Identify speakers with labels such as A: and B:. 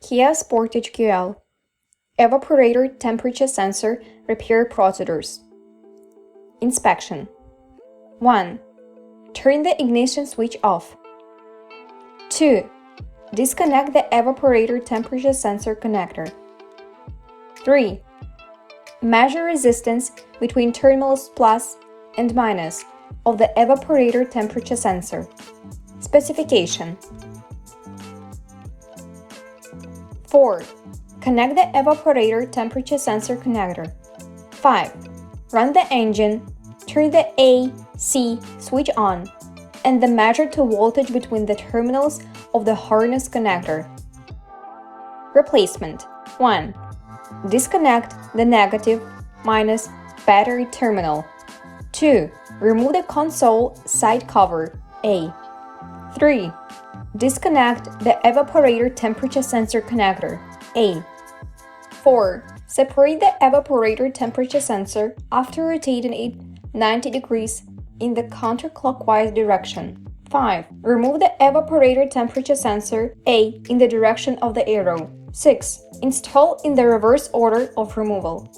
A: Kia Sportage QL. Evaporator temperature sensor repair procedures. Inspection. 1. Turn the ignition switch off. 2. Disconnect the evaporator temperature sensor connector. 3. Measure resistance between terminals plus and minus of the evaporator temperature sensor. Specification. 4. Connect the evaporator temperature sensor connector. 5. Run the engine, turn the AC switch on, and then measure the voltage between the terminals of the harness connector. Replacement. 1. Disconnect the negative minus battery terminal. 2. Remove the console side cover A. 3. Disconnect the evaporator temperature sensor connector A. 4. Separate the evaporator temperature sensor after rotating it 90 degrees in the counterclockwise direction. 5. Remove the evaporator temperature sensor A in the direction of the arrow. 6. Install in the reverse order of removal.